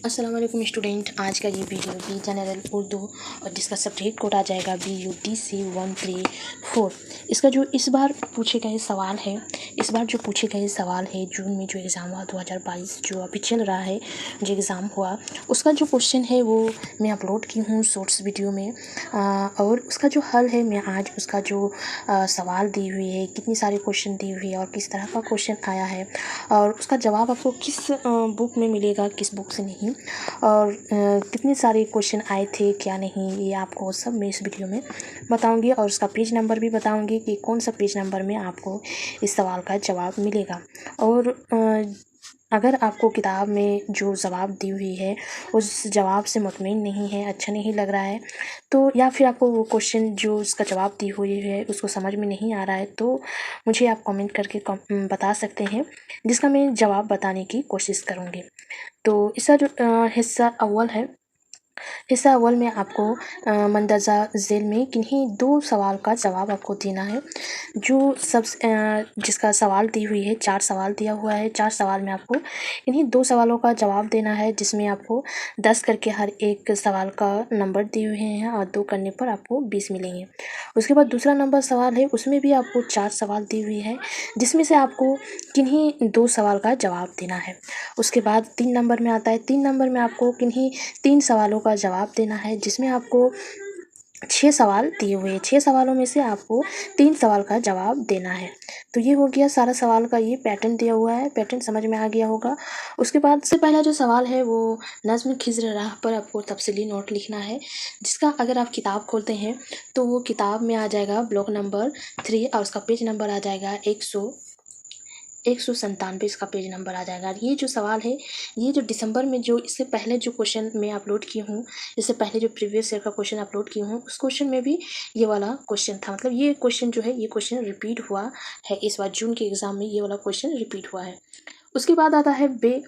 अस्सलाम वालेकुम स्टूडेंट। आज का ये वीडियो बी जनरल उर्दू और जिसका सब्जेक्ट कोड आ जाएगा BUDC 134। इसका जो इस बार पूछे गए सवाल है जून में जो एग्ज़ाम हुआ 2022 जो अभी चल रहा है, जो एग्ज़ाम हुआ उसका जो क्वेश्चन है वो मैं अपलोड की हूँ शॉर्ट्स वीडियो में। और उसका जो हल है मैं आज उसका जो सवाल दी हुई है, कितनी सारे क्वेश्चन दी हुई है और किस तरह का क्वेश्चन आया है और उसका जवाब आपको किस बुक में मिलेगा, किस बुक से नहीं, और कितने सारे क्वेश्चन आए थे क्या नहीं, ये आपको सब मैं इस वीडियो में बताऊंगी। और उसका पेज नंबर भी बताऊंगी कि कौन सा पेज नंबर में आपको इस सवाल का जवाब मिलेगा। और अगर आपको किताब में जो जवाब दी हुई है उस जवाब से मुतमईन नहीं है, अच्छा नहीं लग रहा है, तो या फिर आपको वो क्वेश्चन जो उसका जवाब दी हुई है उसको समझ में नहीं आ रहा है, तो मुझे आप कमेंट करके बता सकते हैं, जिसका मैं जवाब बताने की कोशिश करूँगी। तो इसका जो हिस्सा अव्वल में आपको मंदरजा झेल में किन्हीं दो सवाल का जवाब आपको देना है। जो जिसका सवाल दी हुई है, 4 सवाल दिया हुआ है, 4 सवाल में आपको इन्हीं 2 सवालों का जवाब देना है, जिसमें आपको 10 करके हर एक सवाल का नंबर दिए हुए हैं और 2 करने पर आपको 20 मिलेंगे। उसके बाद दूसरा नंबर सवाल है, उसमें भी आपको 4 सवाल दी हुई है, जिसमें से आपको किन्हीं 2 सवाल का जवाब देना है। उसके बाद 3 नंबर में आता है, 3 नंबर में आपको किन्हीं 3 सवालों का जवाब देना है, जिसमें आपको 6 सवाल दिए हुए हैं, 6 सवालों में से आपको 3 सवाल का जवाब देना है। तो ये हो गया सारा सवाल का, ये पैटर्न दिया हुआ है, पैटर्न समझ में आ गया होगा। उसके बाद से पहला जो सवाल है वो नज़्म खिज़्र राह पर आपको तफसीली नोट लिखना है, जिसका अगर आप किताब खोलते हैं तो वो किताब में आ जाएगा ब्लॉक नंबर 3 और उसका पेज नंबर आ जाएगा 197 इसका पेज नंबर आ जाएगा। ये जो सवाल है, ये जो दिसंबर में जो इससे पहले जो क्वेश्चन मैं अपलोड की हूँ, इससे पहले जो प्रीवियस ईयर का क्वेश्चन अपलोड की हूँ, उस क्वेश्चन में भी ये वाला क्वेश्चन था। मतलब ये क्वेश्चन जो है, ये क्वेश्चन रिपीट हुआ है इस बार जून के एग्ज़ाम में, ये वाला क्वेश्चन रिपीट हुआ है। उसके बाद आता है बे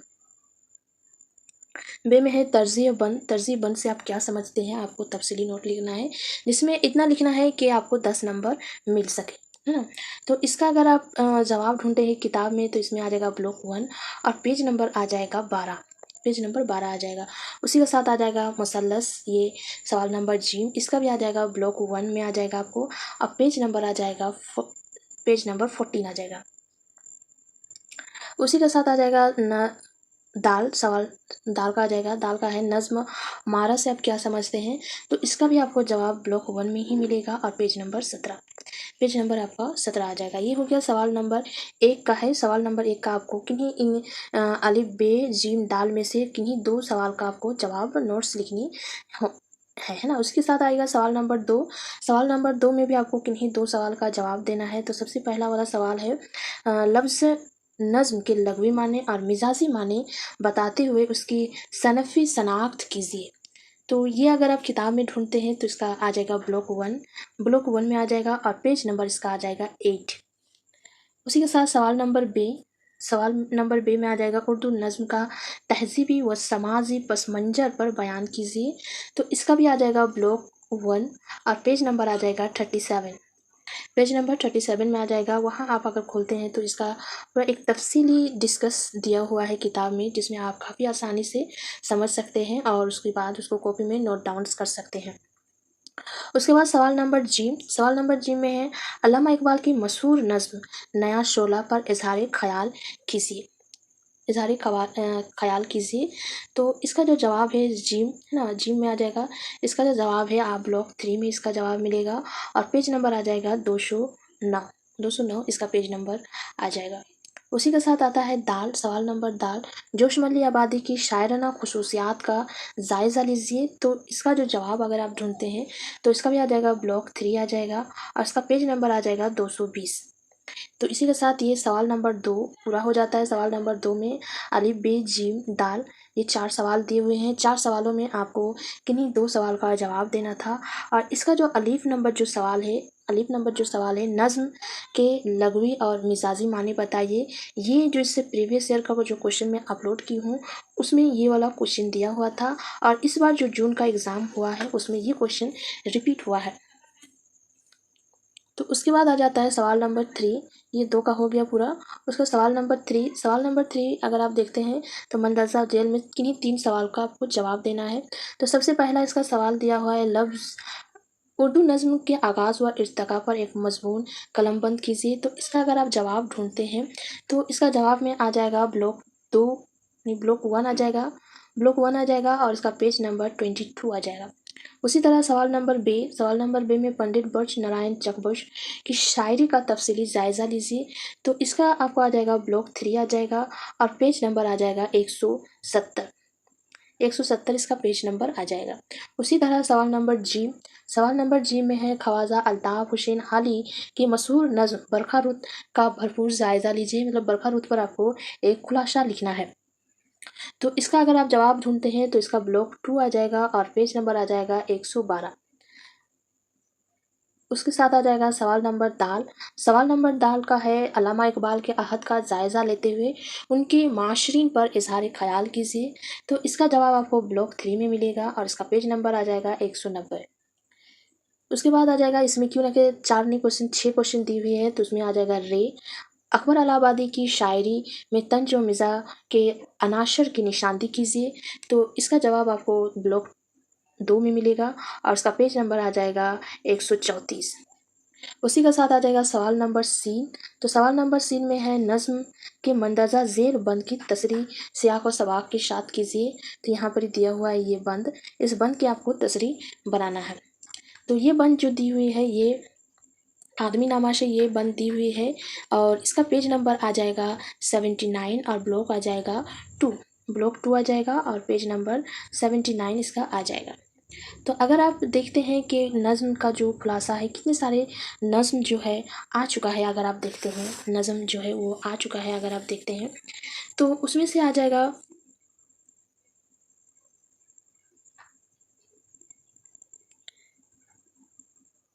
में है तर्जीह बंद से आप क्या समझते हैं, आपको तफसीली नोट लिखना है, जिसमें इतना लिखना है कि आपको 10 नंबर मिल सके, है ना। तो इसका अगर आप जवाब ढूंढते हैं किताब में तो इसमें आ जाएगा ब्लॉक 1 और पेज नंबर आ जाएगा 12, पेज नंबर 12 आ जाएगा। उसी के साथ आ जाएगा मुसल्लस, ये सवाल नंबर जी, इसका भी आ जाएगा ब्लॉक 1 में आ जाएगा आपको, और पेज नंबर आ जाएगा पेज नंबर 14 आ जाएगा। उसी के साथ आ जाएगा दाल, सवाल दाल का आ जाएगा, दाल का है नज़्म मारा से आप क्या समझते हैं, तो इसका भी आपको जवाब ब्लॉक 1 में ही मिलेगा और पेज नंबर 17, पेज नंबर आपका 17 आ जाएगा। ये हो गया सवाल नंबर 1 का है। सवाल नंबर 1 का आपको किन्हीं अलिफ बे जीम दाल में से किन्हीं 2 सवाल का आपको जवाब नोट्स लिखनी है ना। उसके साथ आएगा सवाल नंबर 2। सवाल नंबर 2 में भी आपको किन्हीं 2 सवाल का जवाब देना है। तो सबसे पहला वाला सवाल है, लफ्ज़ नज़्म के लग़वी माने और मिजाजी माने बताते हुए उसकी सनफ़ी शनाख्त कीजिए। तो ये अगर आप किताब में ढूंढते हैं तो इसका आ जाएगा ब्लॉक 1 में आ जाएगा और पेज नंबर इसका आ जाएगा 8। उसी के साथ सवाल नंबर बे में आ जाएगा, उर्दू नज़्म का तहज़ीबी व समाजी पस मंज़र पर बयान कीजिए। तो इसका भी आ जाएगा ब्लॉक 1 और पेज नंबर आ जाएगा 37, पेज नंबर 37 में आ जाएगा। वहाँ आप अगर खोलते हैं तो इसका पूरा एक तफसीली डिस्कस दिया हुआ है किताब में, जिसमें आप काफ़ी आसानी से समझ सकते हैं और उसके बाद उसको कॉपी में नोट डाउन कर सकते हैं। उसके बाद सवाल नंबर जी में है, अल्लामा इकबाल की मशहूर नज़्म नया शोला पर ख्याल कीजिए। तो इसका जो जवाब है जिम है ना, जिम में आ जाएगा। इसका जो जवाब है आप ब्लॉक 3 में इसका जवाब मिलेगा और पेज नंबर आ जाएगा 209 इसका पेज नंबर आ जाएगा। उसी के साथ आता है दाल, सवाल नंबर दाल, जोशमली आबादी की शायराना खुसूसियात का जायज़ा लीजिए। तो इसका जो जवाब अगर आप ढूंढते हैं तो इसका भी आ जाएगा ब्लॉक 3 आ जाएगा और इसका पेज नंबर आ जाएगा 220। तो इसी के साथ ये सवाल नंबर 2 पूरा हो जाता है। सवाल नंबर 2 में अलिफ बे जीम दाल, ये 4 सवाल दिए हुए हैं। 4 सवालों में आपको किन्हीं 2 सवाल का जवाब देना था और इसका जो अलिफ नंबर जो सवाल है नज़्म के लग़वी और मिजाजी माने बताइए। ये जो इससे प्रीवियस ईयर का जो क्वेश्चन मैं अपलोड की हूँ उसमें ये वाला क्वेश्चन दिया हुआ था और इस बार जो जून का एग्ज़ाम हुआ है उसमें ये क्वेश्चन रिपीट हुआ है। तो उसके बाद आ जाता है सवाल नंबर 3। ये 2 का हो गया पूरा। उसका सवाल नंबर 3 अगर आप देखते हैं तो मंदसौर जेल में किन्हीं 3 सवाल का आपको जवाब देना है। तो सबसे पहला इसका सवाल दिया हुआ है, लफ्ज़ उर्दू नज़्म के आगाज़ व इर्तिका पर एक मज़मून कलमबंद कीजिए। तो इसका अगर आप जवाब ढूँढते हैं तो इसका जवाब में आ जाएगा ब्लॉक 2 नहीं ब्लॉक 1 आ जाएगा, ब्लॉक 1 आ जाएगा और इसका पेज नंबर 22 आ जाएगा। उसी तरह सवाल नंबर बे में पंडित बख्श नारायण चकबख्श की शायरी का तफसीली जायज़ा लीजिए। तो इसका आपको आ जाएगा ब्लॉक 3 आ जाएगा और पेज नंबर आ जाएगा 170। 170 इसका पेज नंबर आ जाएगा। उसी तरह सवाल नंबर जी में है, ख्वाजा अल्ताफ़ हुसैन हाली की मशहूर नज़्म बरखा रुत का भरपूर जायज़ा लीजिए। मतलब बरखा रुत पर आपको एक खुलासा लिखना है। तो इसका अगर आप जवाब ढूंढते हैं तो इसका ब्लॉक 2 आ जाएगा और पेज नंबर आ जाएगा 112। उसके साथ आ जाएगा सवाल नंबर दाल का है, अल्लामा इकबाल के अहद का जायज़ा लेते हुए उनके माशरीन पर इजहार ख्याल कीजिए। तो इसका जवाब आपको ब्लॉक 3 में मिलेगा और इसका पेज नंबर आ जाएगा 190। उसके बाद आ जाएगा, इसमें क्यों ना कि 4 नहीं क्वेश्चन 6 क्वेश्चन दी हुई है, तो उसमें आ जाएगा अकबर इलाहाबादी की शायरी में तंज व मिज़ा के अनाशर की निशानदी कीजिए। तो इसका जवाब आपको ब्लॉक 2 में मिलेगा और उसका पेज नंबर आ जाएगा 134। उसी के साथ आ जाएगा सवाल नंबर सी। तो सवाल नंबर सी में है, नज़्म के मंदरजा ज़ेर बंद की तसरी सियाक व सबाक के साथ कीजिए। तो यहाँ पर दिया हुआ है ये बंद, इस बंद की आपको तसरी बनाना है। तो ये बंद जो दी हुई है ये आदमी नामा से ये बंद दी हुई है और इसका पेज नंबर आ जाएगा 79 और ब्लॉक आ जाएगा 2। ब्लॉक 2 आ जाएगा और पेज नंबर 79 इसका आ जाएगा। तो अगर आप देखते हैं कि नज़्म का जो खुलासा है, कितने सारे नज़्म जो है आ चुका है, अगर आप देखते हैं नज़्म जो है वो आ चुका है, अगर आप देखते हैं तो उसमें से आ जाएगा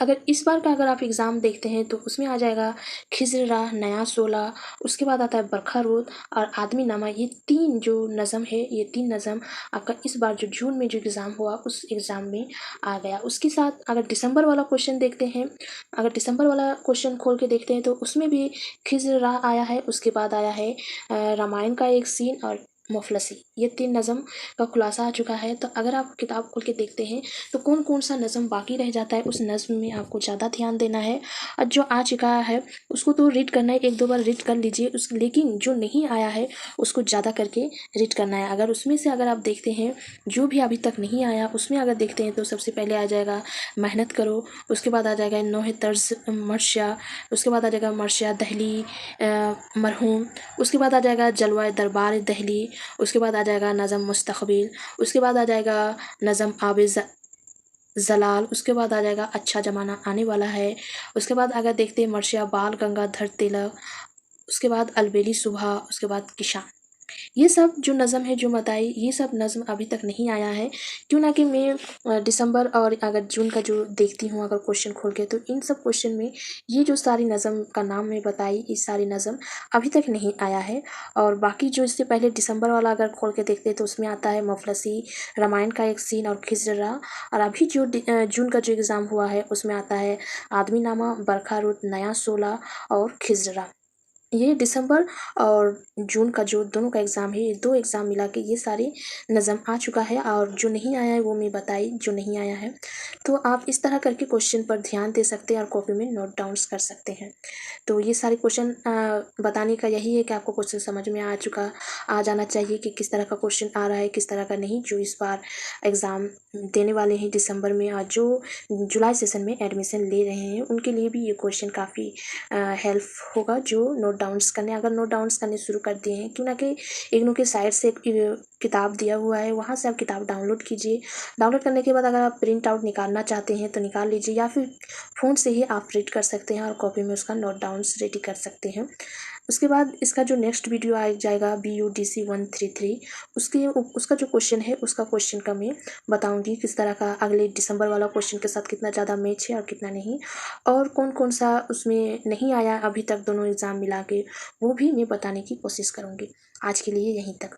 अगर इस बार का अगर आप एग्ज़ाम देखते हैं तो उसमें आ जाएगा खिज़्र राह, नया सोला, उसके बाद आता है बरखा रूत और आदमी नामा। ये 3 जो नज़म है, ये 3 नज़म आपका इस बार जो जून में जो एग्ज़ाम हुआ उस एग्ज़ाम में आ गया। उसके साथ अगर दिसंबर वाला क्वेश्चन देखते हैं, अगर दिसंबर वाला क्वेश्चन खोल के देखते हैं तो उसमें भी खिज़्र राह आया है, उसके बाद आया है रामायण का एक सीन और मुफलसी। ये 3 नज़म का खुलासा आ चुका है। तो अगर आप किताब खोल के देखते हैं तो कौन कौन सा नज़म बाकी रह जाता है, उस नज़म में आपको ज़्यादा ध्यान देना है और जो आ चुका है उसको तो रीड करना है, 1-2 बार रीड कर लीजिए लेकिन जो नहीं आया है उसको ज़्यादा करके रीड करना है। अगर उसमें से अगर आप देखते हैं जो भी अभी तक नहीं आया उसमें अगर देखते हैं तो सबसे पहले आ जाएगा मेहनत करो, उसके बाद आ जाएगा नौहे तर्ज मर्शिया, उसके बाद आ जाएगा मर्शिया दहली मरहूम, उसके बाद आ जाएगा जलवाए दरबार दहली, उसके बाद आ जाएगा नज़म मुस्तक़बिल, उसके बाद आ जाएगा नज़म आब ज़लाल, उसके बाद आ जाएगा अच्छा ज़माना आने वाला है, उसके बाद अगर देखते हैं मर्शिया बाल गंगाधर तिलक, उसके बाद अलबेली सुबह, उसके बाद किशान। ये सब जो नज़म है जो बताई, ये सब नज़म अभी तक नहीं आया है। क्यों ना कि मैं दिसंबर और अगर जून का जो देखती हूँ अगर क्वेश्चन खोल के, तो इन सब क्वेश्चन में ये जो सारी नज़म का नाम मैं बताई, ये सारी नज़म अभी तक नहीं आया है। और बाकी जो इससे पहले दिसंबर वाला अगर खोल के देखते तो उसमें आता है मुफलसी, रामायण का एक सीन और खिज़्र। और अभी जो जून का जो एग्ज़ाम हुआ है उसमें आता है आदमी नामा, बरखा रुत, नया सोला और खिज़्र। ये दिसंबर और जून का जो दोनों का एग्ज़ाम है, ये 2 एग्ज़ाम मिला के ये सारे नज़म आ चुका है और जो नहीं आया है वो मैं बताई जो नहीं आया है। तो आप इस तरह करके क्वेश्चन पर ध्यान दे सकते हैं और कॉपी में नोट डाउन्स कर सकते हैं। तो ये सारे क्वेश्चन बताने का यही है कि आपको क्वेश्चन समझ में आ जाना चाहिए कि किस तरह का क्वेश्चन आ रहा है, किस तरह का नहीं, जो इस बार एग्ज़ाम देने वाले हैं दिसंबर में और जो जुलाई सेशन में एडमिशन ले रहे हैं उनके लिए भी ये क्वेश्चन काफ़ी हेल्प होगा। जो नोट डाउन्स करने, अगर नोट डाउन्स करने शुरू कर दिए हैं, क्यों ना कि इग्नू के साइट से एक किताब दिया हुआ है, वहाँ से आप किताब डाउनलोड कीजिए। डाउनलोड करने के बाद अगर आप प्रिंट आउट निकालना चाहते हैं तो निकाल लीजिए या फिर फ़ोन से ही आप रीड कर सकते हैं और कॉपी में उसका नोट डाउन्स रेडी कर सकते हैं। उसके बाद इसका जो नेक्स्ट वीडियो आ जाएगा BUDC 133, उसका जो क्वेश्चन है उसका क्वेश्चन का मैं बताऊंगी किस तरह का अगले दिसंबर वाला क्वेश्चन के साथ कितना ज़्यादा मैच है और कितना नहीं, और कौन कौन सा उसमें नहीं आया अभी तक दोनों एग्ज़ाम मिला के, वो भी मैं बताने की कोशिश करूँगी। आज के लिए यहीं तक।